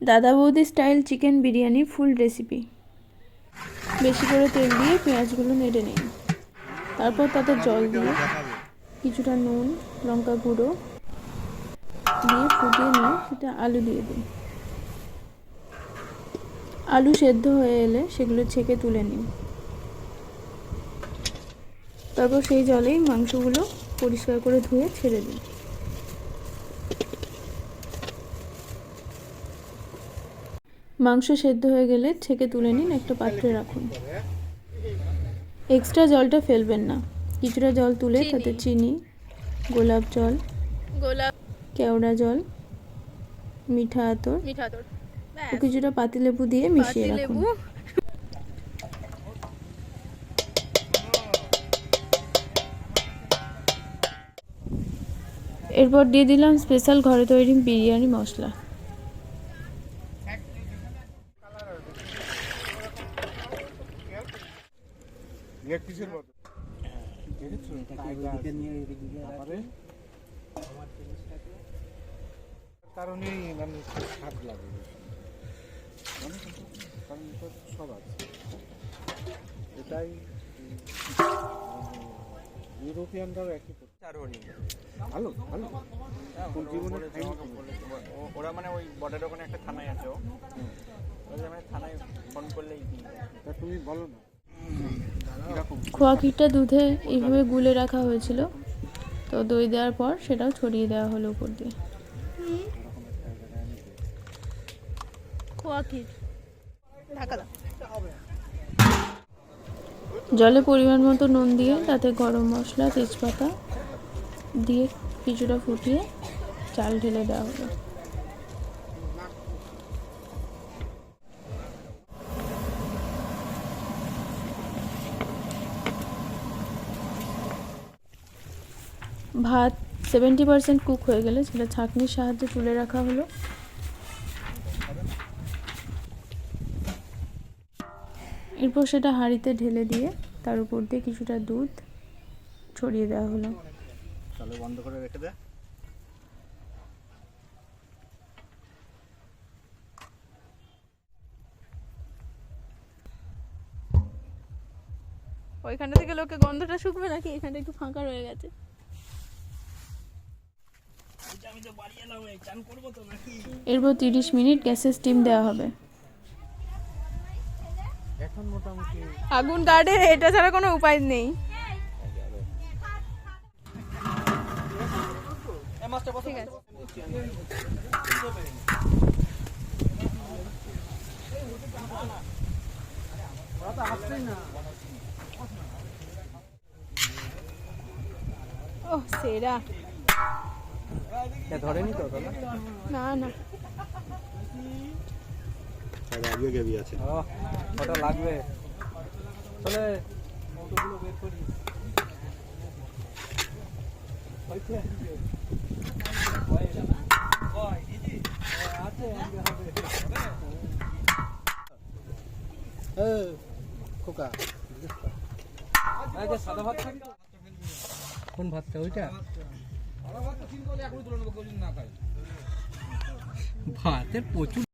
দাদা বৌদি style chicken biryani ফুল recipe. বেশি করে তেল দিয়ে পেঁয়াজগুলো নেড়ে নিন। তারপর তাতে জল দিয়ে কিছুটা নুন, লঙ্কা গুঁড়ো দিয়ে ফুটিয়ে নিয়ে সেটা আলু দিয়ে দিন। আলু সেদ্ধ হয়ে এলে সেগুলো ছেঁকে তুলে নিন। তারপর সেই জলেই মাংসগুলো পরিষ্কার করে ধুয়ে ছেড়ে দিন। মাংস সেদ্ধ হয়ে গেলে ছেঁকে তুলে নিন, একটা পাত্রে রাখুন। এক্সট্রা জলটা ফেলবেন না। কিছুটা জল তুলে তাতে চিনি, গোলাপ জল, কেওড়া জল, মিঠা আতর ও কিছুটা পাতিলেবু দিয়ে মিশিয়ে রাখুন। এরপর দিয়ে দিলাম স্পেশাল ঘরে তৈরি বিরিয়ানি মশলা। কারণেই মানে স্বাদ লাগে, কারণ সব আছে এটাই। ইউরোপিয়ানরাও একই ভালো ভালো জীবনে ওরা মানে ওই বর্ডারের ওখানে একটা থানায় আছে, মানে থানায় ফোন করলেই তা তুমি বলো না। খোয়া ক্ষীরটা দুধে এইভাবে গুলে রাখা হয়েছিল, তো দই দেওয়ার পর সেটাও ছড়িয়ে দেওয়া হলো উপর দিয়ে। খোয়া ক্ষীর জলে পরিমাণ মতো নুন দিয়ে তাতে গরম মশলা, তেজপাতা দিয়ে কিছুটা ফুটিয়ে চাল ঢেলে দেওয়া হলো। ভাত 70% কুক হয়ে গেলে সেটা ছাঁকনির সাহায্যে তুলে রাখা হলো। এরপর সেটা হাঁড়িতে ঢেলে দিয়ে তার উপর দিয়ে কিছুটা দুধ ছড়িয়ে দেওয়া হলো। তাহলে বন্ধ করে রেখে দে। ওইখানটা থেকে লোকে গন্ধটা শুকবে নাকি? এখানটা একটু ফাঁকা রয়ে গেছে। এরপর 30 মিনিট গ্যাসে স্টিম দেওয়া হবে। এখন মোটামুটি আগুন কাটে, এটা ছাড়া কোনো উপায় নেই। ঠিক আছে। ও সেরা ধরেনি তো না না, আছে ওটা লাগবে। চলে খোকা সাদা ভাত খাবি? কোন ভাতটা? ওইটা ভাতের প্রচুর